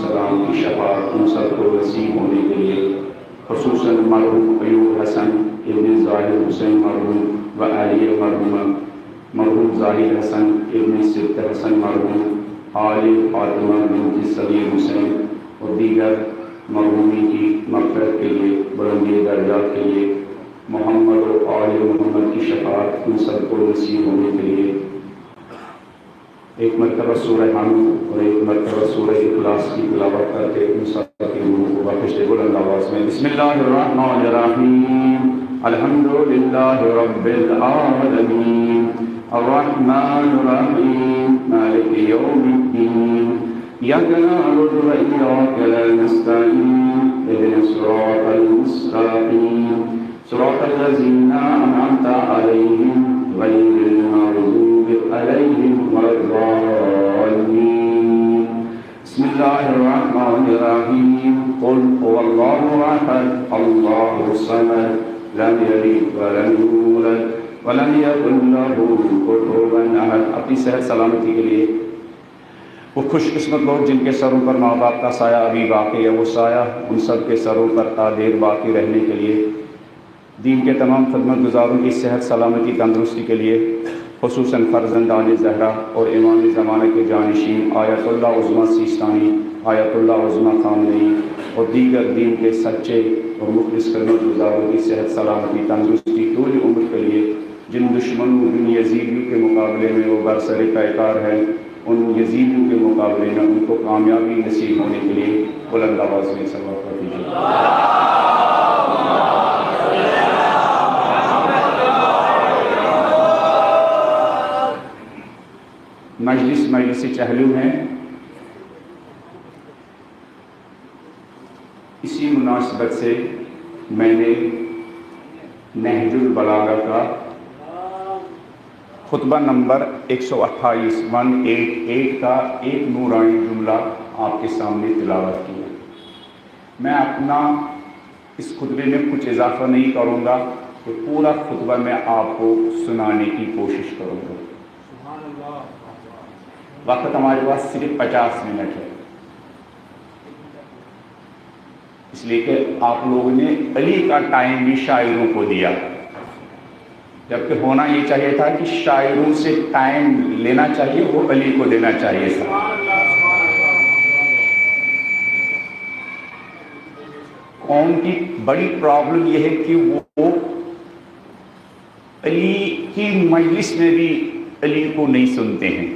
السلام کی شفاعت ہم سب کو نصیب ہونے کے لیے، خصوصاً مرحوم ایوب حسن ابن ظاہر حسین مرحوم و اہلیہ مرحوم ظاہر حسن ابن صدق حسن مرحوم، آل فاطمہ بنت صغیر حسین اور دیگر مرحومین کی مغفرت کے لیے، بلندی درجات کے لیے، محمد و آل محمد کی شفاعت ہم سب کو نصیب ہونے کے لیے ایک مرتبہ سورہ حمد اور ایک مرتبہ سورہ اخلاص کی تلاوت کر کے ان سب کی روح کو بخش دے۔ بلند آواز میں بسم اللہ الرحمن الرحیم، الحمد للہ رب العالمین، الرحمن الرحیم، مالک یوم الدین، ایاک نعبد و ایاک نستعین، اهدنا الصراط المستقیم، صراط الذین انعمت علیہم غیر المغضوب علیہم ولا الضالین۔ بسم اللہ الرحمن الرحیم، قل هو اللہ احد اللہ الصمد لم یلد ولم یولد ولم یکن له کفوا احد۔ اپنی صحت سلامتی کے لیے وہ خوش قسمت لوگ جن کے سروں پر ماں باپ کا سایہ ابھی باقی ہے، وہ سایہ ان سب کے سروں پر تا دیر باقی رہنے کے لیے، دین کے تمام خدمت گزاروں کی صحت سلامتی تندرستی کے لیے، خصوصاً فرزندان زہرا اور امام زمانہ کے جانشین آیت اللہ عظمیٰ سیستانی، آیت اللہ عظمیٰ خامنئی اور دیگر دین کے سچے اور مخلص خدمت گزاروں کی صحت سلامتی تندرستی طول عمر کے لیے، جن دشمنوں جن یزیدیوں کے مقابلے میں وہ برسر پیکار ہے، ان یزیدیوں کے مقابلے میں ان کو کامیابی نصیب ہونے کے لیے بلند آواز میں صلوات پڑھ دیجیے۔ مجلس چہلو ہے، اسی مناسبت سے میں نے نہج البلاغہ کا خطبہ نمبر 128 188 کا ایک نورانی جملہ آپ کے سامنے تلاوت کیا۔ میں اپنا اس خطبے میں کچھ اضافہ نہیں کروں گا کہ پورا خطبہ میں آپ کو سنانے کی کوشش کروں گا۔ وقت ہمارے پاس صرف 50 منٹ ہے، اس لیے کہ آپ لوگوں نے علی کا ٹائم بھی شاعروں کو دیا، جبکہ ہونا یہ چاہیے تھا کہ شاعروں سے ٹائم لینا چاہیے، وہ علی کو دینا چاہیے تھا۔ قوم کی بڑی پرابلم یہ ہے کہ وہ علی کی مجلس میں بھی علی کو نہیں سنتے ہیں،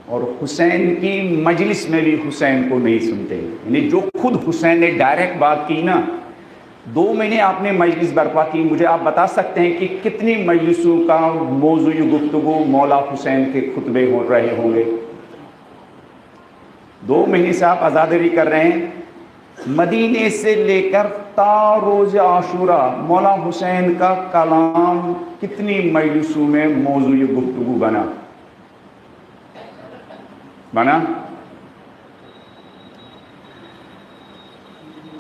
اور حسین کی مجلس میں بھی حسین کو نہیں سنتے ہیں۔ یعنی جو خود حسین نے ڈائریکٹ بات کی نا، 2 مہینے آپ نے مجلس برپا کی، مجھے آپ بتا سکتے ہیں کہ کتنی مجلسوں کا موضوع گفتگو مولا حسین کے خطبے ہو رہے ہوں گے؟ 2 مہینے سے آپ عزاداری کر رہے ہیں، مدینے سے لے کر تا روز عاشورہ مولا حسین کا کلام کتنی مجلسوں میں موضوع گفتگو بنا؟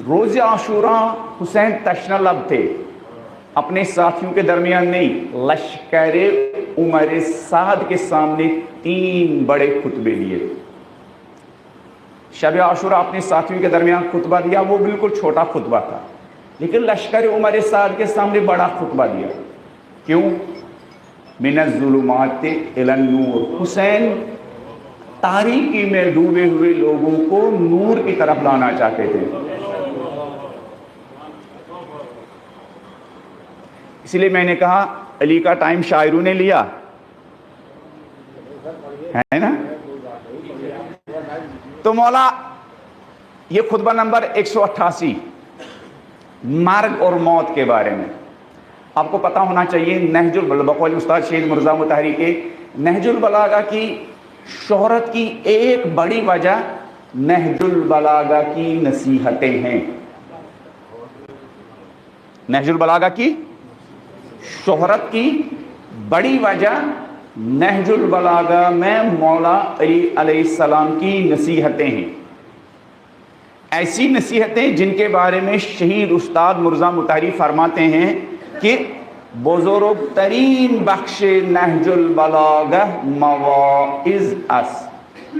روز عاشورہ حسین تشنہ لب تھے، اپنے ساتھیوں کے درمیان نہیں، لشکر عمر سعد کے سامنے 3 بڑے خطبے دیے۔ شب عاشورہ اپنے ساتھیوں کے درمیان خطبہ دیا، وہ بالکل چھوٹا خطبہ تھا، لیکن لشکر عمر سعد کے سامنے بڑا خطبہ دیا۔ کیوں؟ من الظلمات الی النور، حسین تاریکی میں ڈوبے ہوئے لوگوں کو نور کی طرف لانا چاہتے تھے۔ اس لیے میں نے کہا علی کا ٹائم شاعروں نے لیا ہے نا، تو مولا یہ خطبہ نمبر 188 مرگ اور موت کے بارے میں آپ کو پتا ہونا چاہیے۔ نہج البلاغہ بقول استاد شہید مرزا مطہری کے نہج البلاغہ کی شہرت کی ایک بڑی وجہ نہج البلاغہ کی نصیحتیں ہیں۔ نہج البلاغہ کی شہرت کی بڑی وجہ نہج البلاغہ میں مولا علی علیہ السلام کی نصیحتیں ہیں، ایسی نصیحتیں جن کے بارے میں شہید استاد مرزا مطہری فرماتے ہیں کہ بزرگ ترین بخش نہج البلاغہ مواعظ است۔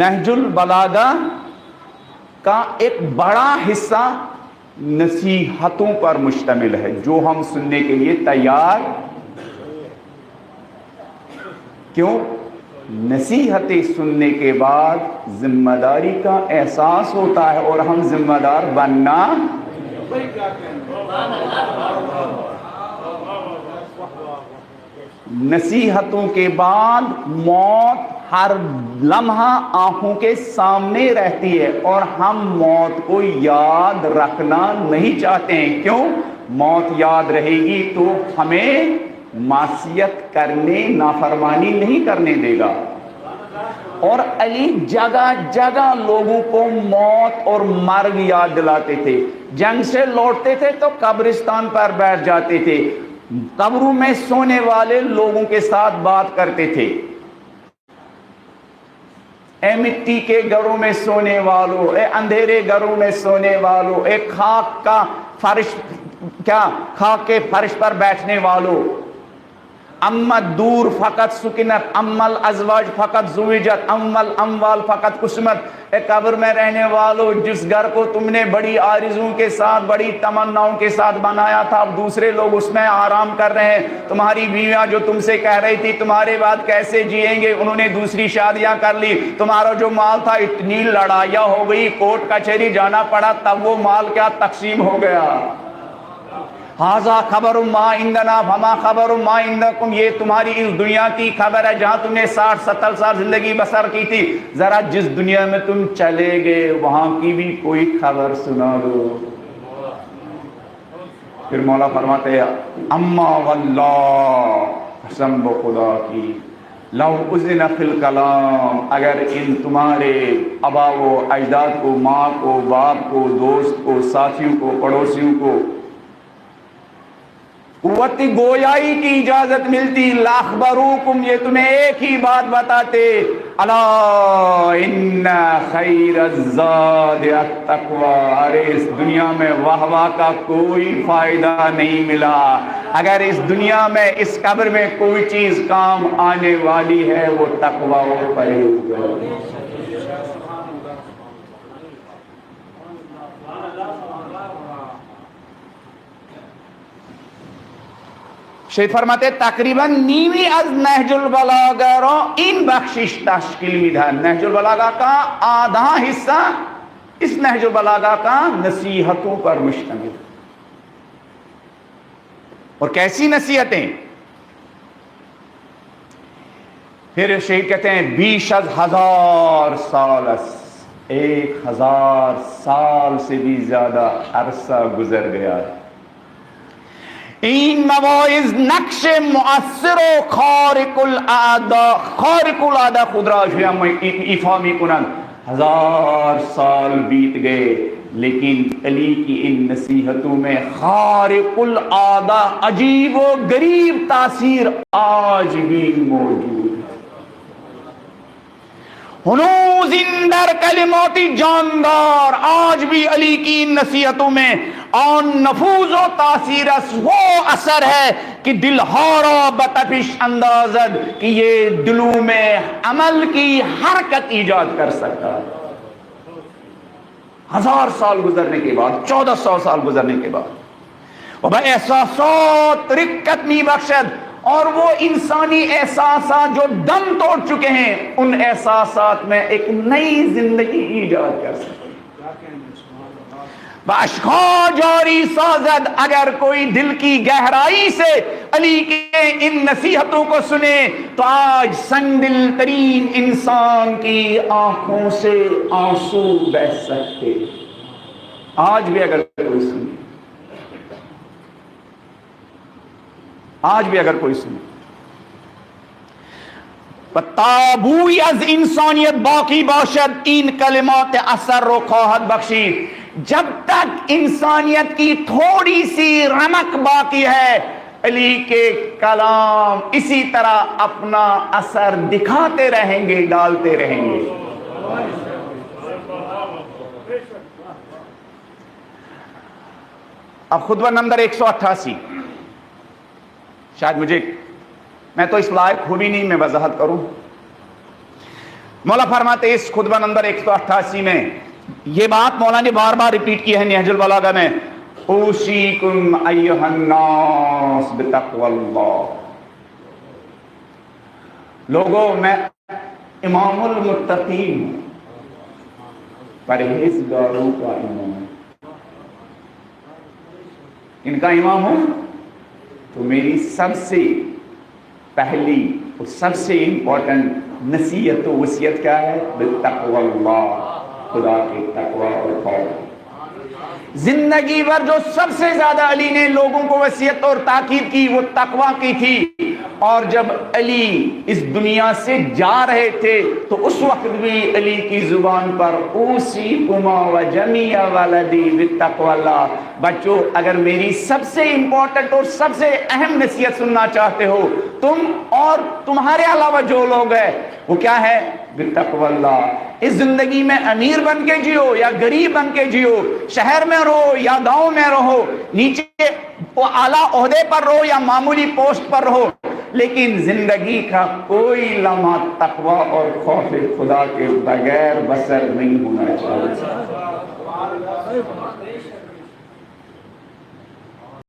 نہج البلاغہ کا ایک بڑا حصہ نصیحتوں پر مشتمل ہے جو ہم سننے کے لیے تیار. کیوں؟ نصیحتیں سننے کے بعد ذمہ داری کا احساس ہوتا ہے اور ہم ذمہ دار بننا. نصیحتوں کے بعد موت ہر لمحہ آنکھوں کے سامنے رہتی ہے اور ہم موت کو یاد رکھنا نہیں چاہتے ہیں. کیوں؟ موت یاد رہے گی تو ہمیں معصیت کرنے، نافرمانی نہیں کرنے دے گا. اور علی جگہ جگہ لوگوں کو موت اور مرگ یاد دلاتے تھے. جنگ سے لوٹتے تھے تو قبرستان پر بیٹھ جاتے تھے، قبروں میں سونے والے لوگوں کے ساتھ بات کرتے تھے. اے مٹی کے گھروں میں سونے والوں، اے اندھیرے گھروں میں سونے والوں، اے خاک کا فرش، کیا خاک کے فرش پر بیٹھنے والوں، اما دور فقط سکنت، اما الازواج فقط زوجت، اما الاموال فقط قسمت. اے قبر میں رہنے والوں، جس گھر کو تم نے بڑی آرزوں کے ساتھ، بڑی تمناؤں کے ساتھ بنایا تھا، اب دوسرے لوگ اس میں آرام کر رہے ہیں. تمہاری بیویاں جو تم سے کہہ رہی تھی تمہارے بعد کیسے جئیں گے، انہوں نے دوسری شادیاں کر لی. تمہارا جو مال تھا اتنی لڑائیاں ہو گئی، کورٹ کچہری جانا پڑا، تب وہ مال کیا تقسیم ہو گیا. ہاذا خبر ما عندنا فما خبر ما عندکم، یہ تمہاری اس دنیا کی خبر ہے جہاں تم نے 60-70 سال زندگی بسر کی تھی. ذرا جس دنیا میں تم چلے گئے وہاں کی بھی کوئی خبر سنا دو. پھر مولا فرماتے ہیں اما واللہ، قسم بخدا کی، لو اذن فی الکلام، اگر ان تمہارے آبا و اجداد کو، ماں کو، باپ کو، دوست کو، ساتھیوں کو، پڑوسیوں کو قوت گویائی کی اجازت ملتی، لاخبروکم، یہ تمہیں ایک ہی بات بتاتے، الا ان خیر الزاد التقوی، ارے اس دنیا میں واہ واہ کا کوئی فائدہ نہیں ملا. اگر اس دنیا میں، اس قبر میں کوئی چیز کام آنے والی ہے وہ تقوی اور پرہیزگاری. شیخ فرماتے تقریباً نیوی از نہج البلاغہ رو این بخشش تشکیل میدہ. نہج البلاغہ کا آدھا حصہ اس نہج البلاغہ کا نصیحتوں پر مشتمل. اور کیسی نصیحتیں؟ پھر شیخ کہتے ہیں بیش از 1000 سال، 1000 سال سے بھی زیادہ عرصہ گزر گیا ہے. این مواعظ نقش مؤثر و خارق العاده خود را ایفا میکنند. 1000 سال بیت گئے لیکن علی کی ان نصیحتوں میں خارق العادہ، عجیب و غریب تاثیر آج بھی موجود ہے. ہنوز اندر کلماتی جاندار، آج بھی علی کی نصیحتوں میں آن نفوذ و تاثیر وہ اثر ہے کہ دل ہارا بتپش اندازد، کہ یہ دلوں میں عمل کی حرکت ایجاد کر سکتا ہے. 1000 سال گزرنے کے بعد، 1400 سال گزرنے کے بعد، وہ احساسات رکت می بخشد، اور وہ انسانی احساسات جو دم توڑ چکے ہیں ان احساسات میں ایک نئی زندگی ایجاد کر سکتے. باشخا جاری سازد، اگر کوئی دل کی گہرائی سے علی کے ان نصیحتوں کو سنے تو آج سنگ دل ترین انسان کی آنکھوں سے آنسو بہہ سکتے. آج بھی اگر کوئی سنے، آج بھی اگر کوئی سنے، تابوی از انسانیت باقی باشد، این کلمات اثر و خواہد بخشید. جب تک انسانیت کی تھوڑی سی رمق باقی ہے علی کے کلام اسی طرح اپنا اثر دکھاتے رہیں گے، ڈالتے رہیں گے. اب خطبہ نمبر 188، شاید میں تو اس لائق ہو بھی نہیں میں وضاحت کروں. مولا فرماتے اس خطبہ نمبر 188 میں یہ بات مولا نے بار بار ریپیٹ کی ہے نہج البلاغہ میں، اوصیکم ایھا الناس بتقوی اللہ، لوگوں میں امام المتقین ہوں، پرہیزگاروں کا امام ہوں، ان کا امام ہوں تو میری سب سے پہلی اور سب سے امپورٹنٹ نصیحت و وصیت کیا ہے؟ بتقوی اللہ، خدا کے تقوی اور خوف۔ زندگی بھر جو سب سے زیادہ علی نے لوگوں کو وصیت اور تاکید کی وہ تقوی کی تھی، اور جب علی اس دنیا سے جا رہے تھے تو اس وقت بھی علی کی زبان پر اوصیکما وجمیع ولدی بتقوی اللہ، بچوں اگر میری سب سے امپورٹنٹ اور سب سے اہم نصیحت سننا چاہتے ہو تم اور تمہارے علاوہ جو لوگ ہیں، وہ کیا ہے؟ بتقوی اللہ۔ اس زندگی میں امیر بن کے جیو یا غریب بن کے جیو، شہر میں رہو یا گاؤں میں رہو، نیچے اعلیٰ عہدے پر رہو یا معمولی پوسٹ پر رہو، لیکن زندگی کا کوئی لمحہ تقوی اور خوف خدا کے بغیر بسر نہیں ہونا چاہیے۔